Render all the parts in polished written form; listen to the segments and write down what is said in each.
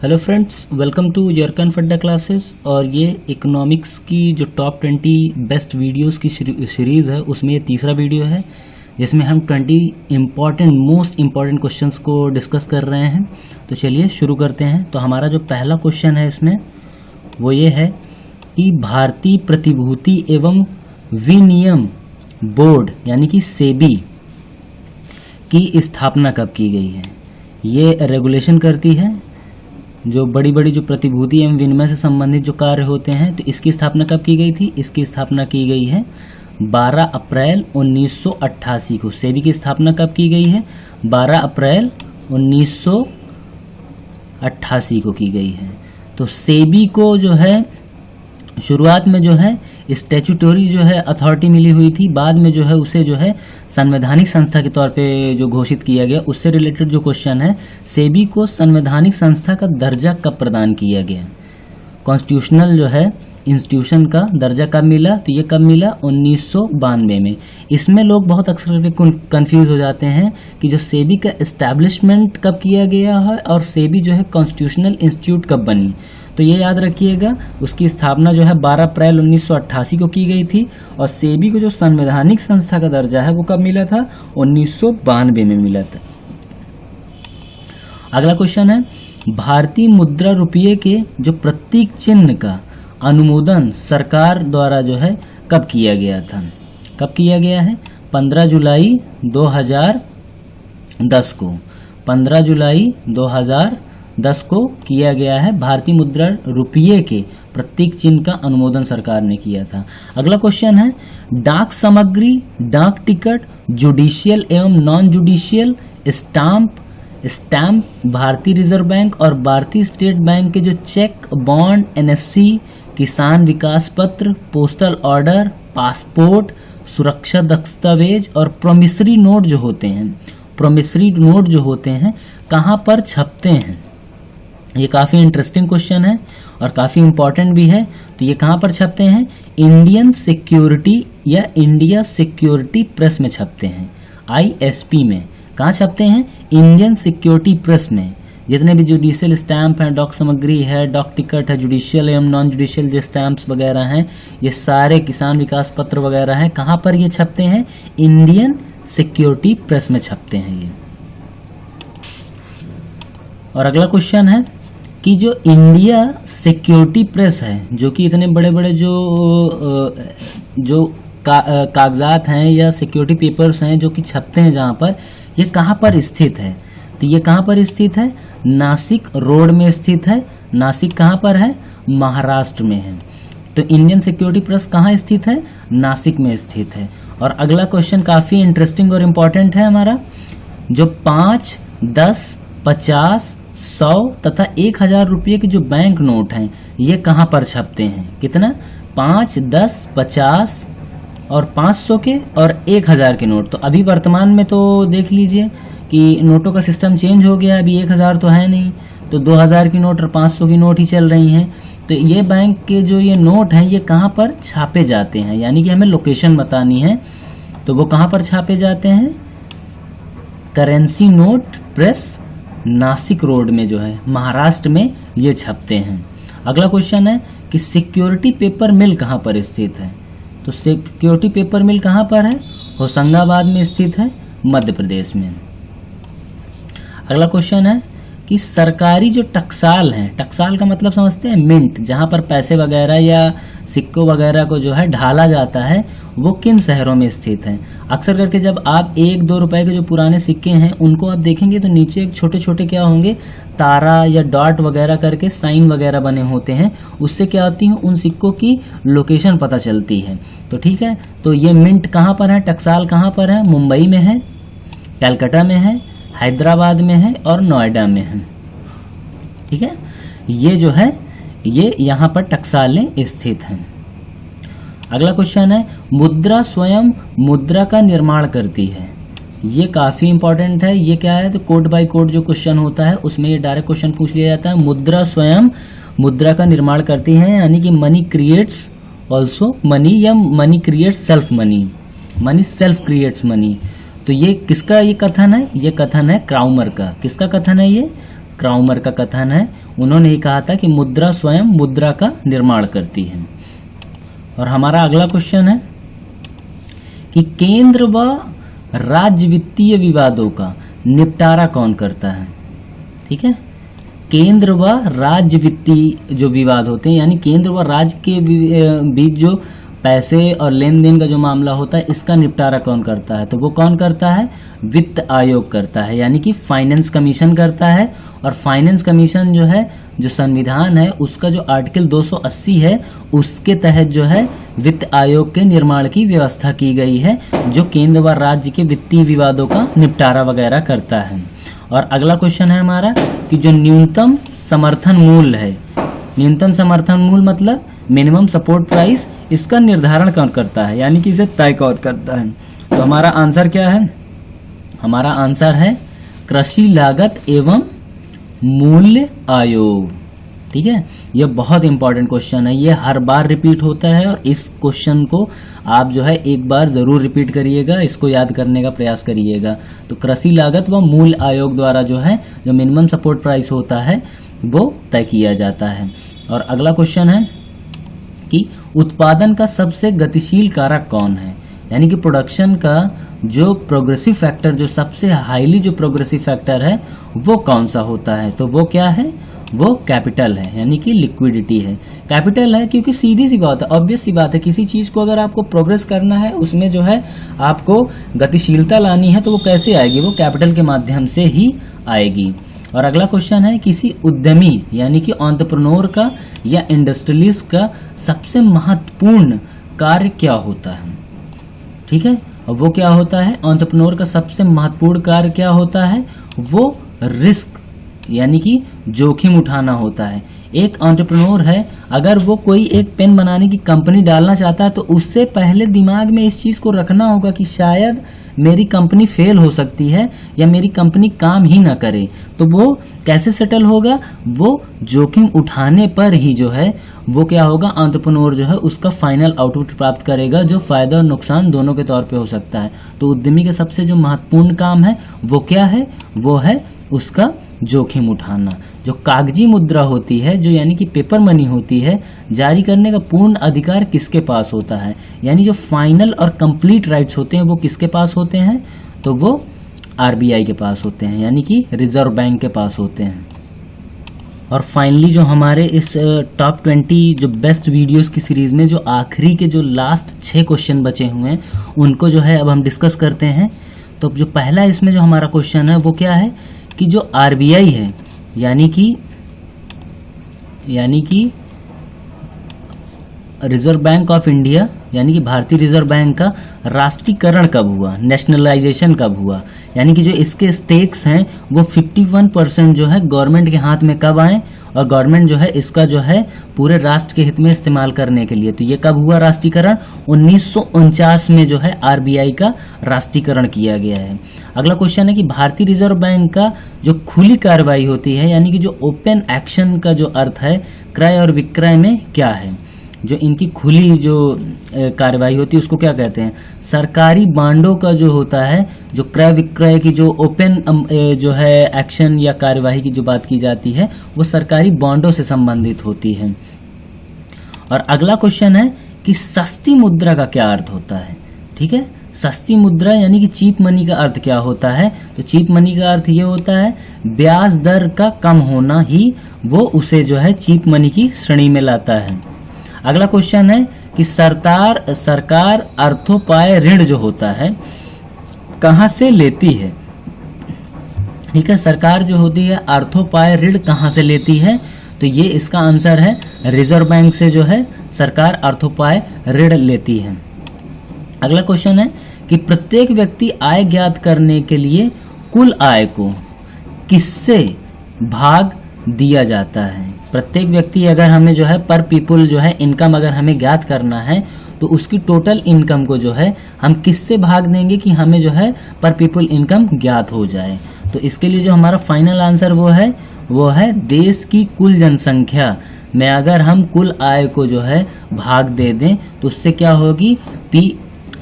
Hello friends, welcome to यरकन फड्डा classes. और ये इकोनॉमिक्स की जो टॉप 20 बेस्ट वीडियोस की सीरीज़ है, उसमें ये तीसरा वीडियो है जिसमें हम 20 मोस्ट इम्पॉर्टेंट क्वेश्चंस को डिस्कस कर रहे हैं। तो चलिए शुरू करते हैं। तो हमारा जो पहला क्वेश्चन है इसमें वो ये है कि भारतीय प्रतिभूति एवं विनियम बोर्ड यानी कि सेबी की स्थापना कब की गई है। ये रेगुलेशन करती है जो बड़ी बड़ी जो प्रतिभूति एवं विनिमय से संबंधित जो कार्य होते हैं। तो इसकी स्थापना कब की गई थी? इसकी स्थापना की गई है 12 अप्रैल 1988 को। सेबी की स्थापना कब की गई है? 12 अप्रैल 1988 को की गई है। तो सेबी को जो है शुरुआत में जो है स्टैट्यूटरी जो है अथॉरिटी मिली हुई थी, बाद में जो है उसे जो है संवैधानिक संस्था के तौर पे जो घोषित किया गया। उससे रिलेटेड जो क्वेश्चन है, सेबी को संवैधानिक संस्था का दर्जा कब प्रदान किया गया? कॉन्स्टिट्यूशनल जो है इंस्टीट्यूशन का दर्जा कब मिला? तो ये कब मिला? 1992 में। इसमें लोग बहुत अक्सर कंफ्यूज हो जाते हैं कि जो सेबी का एस्टैब्लिशमेंट कब किया गया है और सेबी जो है कॉन्स्टिट्यूशनल इंस्टीट्यूट कब बनी। तो ये याद रखिएगा, उसकी स्थापना जो है 12 अप्रैल 1988 को की गई थी और सेबी को जो संवैधानिक संस्था का दर्जा है वो कब मिला था? 1992 में मिला था। अगला क्वेश्चन है, भारतीय मुद्रा रुपये के जो प्रतीक चिन्ह का अनुमोदन सरकार द्वारा जो है कब किया गया था? कब किया गया है? 15 जुलाई 2010 को। 15 जुलाई 2010 को किया गया है। भारतीय मुद्रा रुपये के प्रतीक चिन्ह का अनुमोदन सरकार ने किया था। अगला क्वेश्चन है, डाक सामग्री, डाक टिकट, जुडिशियल एवं नॉन जुडिशियल स्टैम्प भारतीय रिजर्व बैंक और भारतीय स्टेट बैंक के जो चेक, बॉन्ड, एनएफसी, किसान विकास पत्र, पोस्टल ऑर्डर, पासपोर्ट, सुरक्षा दस्तावेज और प्रोमिसरी नोट जो होते हैं कहाँ पर छपते हैं? ये काफ़ी इंटरेस्टिंग क्वेश्चन है और काफ़ी इंपॉर्टेंट भी है। तो ये कहाँ पर छपते हैं? इंडियन सिक्योरिटी या इंडिया सिक्योरिटी प्रेस में छपते हैं, ISP में। कहाँ छपते हैं? इंडियन सिक्योरिटी प्रेस में। जितने भी जुडिशियल स्टैम्प हैं, डॉक सामग्री है, डॉक टिकट है, जुडिशियल एवं नॉन जुडिशियल जो स्टैम्प्स वगैरह हैं, ये सारे किसान विकास पत्र वगैरह हैं, कहाँ पर ये छपते हैं? इंडियन सिक्योरिटी प्रेस में छपते हैं ये। और अगला क्वेश्चन है कि जो इंडिया सिक्योरिटी प्रेस है, जो कि इतने बड़े बड़े जो कागजात हैं या सिक्योरिटी पेपर्स हैं जो कि छपते हैं जहाँ पर, ये कहाँ पर स्थित है? तो ये कहाँ पर स्थित है? नासिक रोड में स्थित है। नासिक कहाँ पर है? महाराष्ट्र में है। तो इंडियन सिक्योरिटी प्रेस कहाँ स्थित है? नासिक में स्थित है। और अगला क्वेश्चन काफ़ी इंटरेस्टिंग और इम्पॉर्टेंट है हमारा, जो 5, 10, 50, 100 तथा 1000 रुपये के जो बैंक नोट हैं, ये कहाँ पर छपते हैं? कितना? 5, 10, 50 और 500 के और 1000 के नोट। तो अभी वर्तमान में तो देख लीजिए कि नोटों का सिस्टम चेंज हो गया। अभी 1000 तो है नहीं, तो 2000 की नोट और 500 की नोट ही चल रही हैं। तो ये बैंक के जो ये नोट हैं, ये कहाँ पर छापे जाते हैं? यानी कि हमें लोकेशन बतानी है। तो वो कहाँ पर छापे जाते हैं? Currency note press Nashik road में जो है महाराष्ट्र में ये छपते हैं। अगला क्वेश्चन है कि सिक्योरिटी पेपर मिल कहाँ पर स्थित है? तो सिक्योरिटी पेपर मिल कहाँ पर है? होशंगाबाद में स्थित है, मध्य प्रदेश में। अगला क्वेश्चन है कि सरकारी जो टकसाल हैं, टकसाल का मतलब समझते हैं मिंट, जहाँ पर पैसे वगैरह या सिक्कों वगैरह को जो है ढाला जाता है, वो किन शहरों में स्थित है? अक्सर करके जब आप 1-2 रुपए के जो पुराने सिक्के हैं उनको आप देखेंगे तो नीचे एक छोटे छोटे क्या होंगे, तारा या डॉट वगैरह करके साइन वगैरह बने होते हैं। उससे क्या होती है, उन सिक्कों की लोकेशन पता चलती है। तो ठीक है, तो ये मिंट कहाँ पर है? टकसाल कहाँ पर है? मुंबई में है, कलकत्ता में है, हैदराबाद में है और नोएडा में है। ठीक है, ये जो है ये यहाँ पर टकसालें स्थित हैं। अगला क्वेश्चन है, मुद्रा स्वयं मुद्रा का निर्माण करती है। ये काफ़ी इंपॉर्टेंट है। ये क्या है? तो कोड बाय कोड जो क्वेश्चन होता है उसमें ये डायरेक्ट क्वेश्चन पूछ लिया जाता है। मुद्रा स्वयं मुद्रा का निर्माण करती है, यानी कि मनी क्रिएट्स ऑल्सो मनी या money creates self money, money self creates money. तो ये किसका ये कथन है? ये कथन है क्राउमर का। किसका कथन है ये? क्राउमर का कथन है। उन्होंने ही कहा था कि मुद्रा स्वयं मुद्रा का निर्माण करती है। और हमारा अगला क्वेश्चन है कि केंद्र व राज्य वित्तीय विवादों का निपटारा कौन करता है। ठीक है, केंद्र व राज्य वित्तीय जो विवाद होते हैं, यानी केंद्र व राज्य के बीच जो पैसे और लेन देन का जो मामला होता है, इसका निपटारा कौन करता है? तो वो कौन करता है? वित्त आयोग करता है, यानी कि फाइनेंस कमीशन करता है। और फाइनेंस कमीशन जो है, जो संविधान है उसका जो आर्टिकल 280 है, उसके तहत जो है वित्त आयोग के निर्माण की व्यवस्था की गई है, जो केंद्र व राज्य के वित्तीय विवादों का निपटारा वगैरह करता है। और अगला क्वेश्चन है हमारा कि जो न्यूनतम समर्थन मूल्य है, न्यूनतम समर्थन मूल्य मतलब मिनिमम सपोर्ट प्राइस, इसका निर्धारण कौन करता है, यानी कि इसे तय कौन करता है? तो हमारा आंसर क्या है? हमारा आंसर है कृषि लागत एवं मूल्य आयोग। ठीक है, यह बहुत इंपॉर्टेंट क्वेश्चन है, ये हर बार रिपीट होता है और इस क्वेश्चन को आप जो है एक बार जरूर रिपीट करिएगा, इसको याद करने का प्रयास करिएगा। तो कृषि लागत व मूल्य आयोग द्वारा जो है जो मिनिमम सपोर्ट प्राइस होता है वो तय किया जाता है। और अगला क्वेश्चन है कि उत्पादन का सबसे गतिशील कारक कौन है, यानी कि प्रोडक्शन का जो प्रोग्रेसिव फैक्टर, जो सबसे हाईली जो प्रोग्रेसिव फैक्टर है वो कौन सा होता है? तो वो क्या है? वो कैपिटल है, यानी कि लिक्विडिटी है। कैपिटल है क्योंकि सीधी सी बात है, ऑब्वियस सी बात है, किसी चीज को अगर आपको प्रोग्रेस करना है, उसमें जो है आपको गतिशीलता लानी है, तो वो कैसे आएगी? वो कैपिटल के माध्यम से ही आएगी। और अगला क्वेश्चन है किसी उद्यमी यानी कि एंटरप्रेन्योर का या इंडस्ट्रियलिस्ट का सबसे महत्वपूर्ण कार्य क्या होता है? ठीक है, और वो क्या होता है? एंटरप्रेन्योर का सबसे महत्वपूर्ण कार्य क्या होता है? वो रिस्क यानी कि जोखिम उठाना होता है। एक एंटरप्रेन्योर है, अगर वो कोई एक पेन बनाने की कंपनी डालना चाहता है तो उससे पहले दिमाग में इस चीज को रखना होगा कि शायद मेरी कंपनी फेल हो सकती है या मेरी कंपनी काम ही ना करे। तो वो कैसे सेटल होगा? वो जोखिम उठाने पर ही जो है वो क्या होगा? एंटरप्रेन्योर जो है उसका फाइनल आउटपुट प्राप्त करेगा, जो फायदा और नुकसान दोनों के तौर पे हो सकता है। तो उद्यमी का सबसे जो महत्वपूर्ण काम है वो क्या है? वो है उसका जोखिम उठाना। जो कागजी मुद्रा होती है, जो यानी कि पेपर मनी होती है, जारी करने का पूर्ण अधिकार किसके पास होता है? यानी जो फाइनल और कंप्लीट राइट्स होते हैं वो किसके पास होते हैं? तो वो आरबीआई के पास होते हैं, यानी कि रिजर्व बैंक के पास होते हैं। और फाइनली जो हमारे इस टॉप 20 जो बेस्ट वीडियोस की सीरीज में जो आखिरी के जो लास्ट 6 क्वेश्चन बचे हुए हैं उनको जो है अब हम डिस्कस करते हैं। तो जो पहला इसमें जो हमारा क्वेश्चन है वो क्या है कि जो आरबीआई है यानी कि रिजर्व बैंक ऑफ इंडिया यानी कि भारतीय रिजर्व बैंक का राष्ट्रीयकरण कब हुआ, नेशनलाइजेशन कब हुआ, यानी कि जो इसके स्टेक्स हैं वो 51% जो है गवर्नमेंट के हाथ में कब आए और गवर्नमेंट जो है इसका जो है पूरे राष्ट्र के हित में इस्तेमाल करने के लिए। तो ये कब हुआ राष्ट्रीयकरण? 1949 में जो है आरबीआई का राष्ट्रीयकरण किया गया है। अगला क्वेश्चन है कि भारतीय रिजर्व बैंक का जो खुली कार्रवाई होती है यानी कि जो ओपन एक्शन का जो अर्थ है क्रय और विक्रय में क्या है? जो इनकी खुली जो कार्रवाई होती है उसको क्या कहते हैं? सरकारी बांडों का जो होता है, जो क्रय विक्रय की जो ओपन जो है एक्शन या कार्यवाही की जो बात की जाती है वो सरकारी बॉन्डों से संबंधित होती है। और अगला क्वेश्चन है कि सस्ती मुद्रा का क्या अर्थ होता है? ठीक है, सस्ती मुद्रा यानी कि चीप मनी का अर्थ क्या होता है? तो चीप मनी का अर्थ ये होता है ब्याज दर का कम होना ही वो उसे जो है चीप मनी की श्रेणी में लाता है। अगला क्वेश्चन है कि सरकार अर्थोपाय ऋण जो होता है कहां से लेती है? ठीक है, सरकार जो होती है अर्थोपाय ऋण कहां से लेती है? तो ये इसका आंसर है रिजर्व बैंक से जो है सरकार अर्थोपाय ऋण लेती है। अगला क्वेश्चन है कि प्रत्येक व्यक्ति आय ज्ञात करने के लिए कुल आय को किससे भाग दिया जाता है? प्रत्येक व्यक्ति अगर हमें जो है पर पीपल जो है इनकम अगर हमें ज्ञात करना है तो उसकी टोटल इनकम को जो है हम किससे भाग देंगे कि हमें जो है पर पीपल इनकम ज्ञात हो जाए? तो इसके लिए जो हमारा फाइनल आंसर वो है देश की कुल जनसंख्या में अगर हम कुल आय को जो है भाग दे दें तो उससे क्या होगी?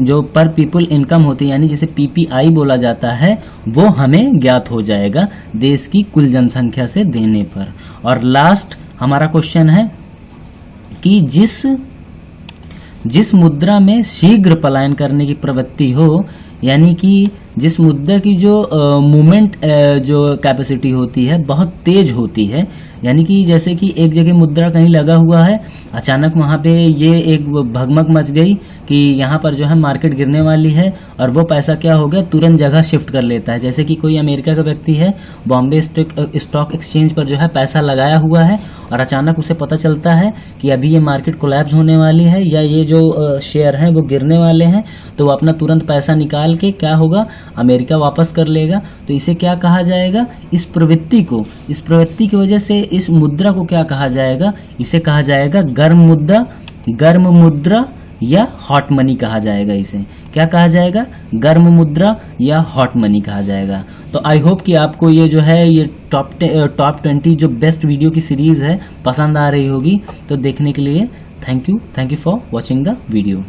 जो पर पीपल इनकम होती है यानी जिसे पीपीआई बोला जाता है, वो हमें ज्ञात हो जाएगा देश की कुल जनसंख्या से देने पर। और लास्ट हमारा क्वेश्चन है कि जिस मुद्रा में शीघ्र पलायन करने की प्रवृत्ति हो, यानी कि जिस मुद्रा की जो मूवमेंट जो कैपेसिटी होती है बहुत तेज होती है, यानी कि जैसे कि एक जगह मुद्रा कहीं लगा हुआ है, अचानक वहाँ पे ये एक भगमग मच गई कि यहाँ पर जो है मार्केट गिरने वाली है, और वो पैसा क्या हो गया तुरंत जगह शिफ्ट कर लेता है। जैसे कि कोई अमेरिका का व्यक्ति है, बॉम्बे स्टॉक एक्सचेंज पर जो है पैसा लगाया हुआ है, और अचानक उसे पता चलता है कि अभी ये मार्केट कोलैप्स होने वाली है या ये जो शेयर हैं वो गिरने वाले हैं, तो वो अपना तुरंत पैसा निकाल के क्या होगा अमेरिका वापस कर लेगा। तो इसे क्या कहा जाएगा, इस प्रवृत्ति की वजह से इस मुद्रा को क्या कहा जाएगा, इसे कहा जाएगा गर्म मुद्रा या हॉट मनी कहा जाएगा। इसे क्या कहा जाएगा, गर्म मुद्रा या हॉट मनी कहा जाएगा। तो आई होप कि आपको ये जो है ये टॉप 20 जो बेस्ट वीडियो की सीरीज है पसंद आ रही होगी। तो देखने के लिए thank you for watching the video.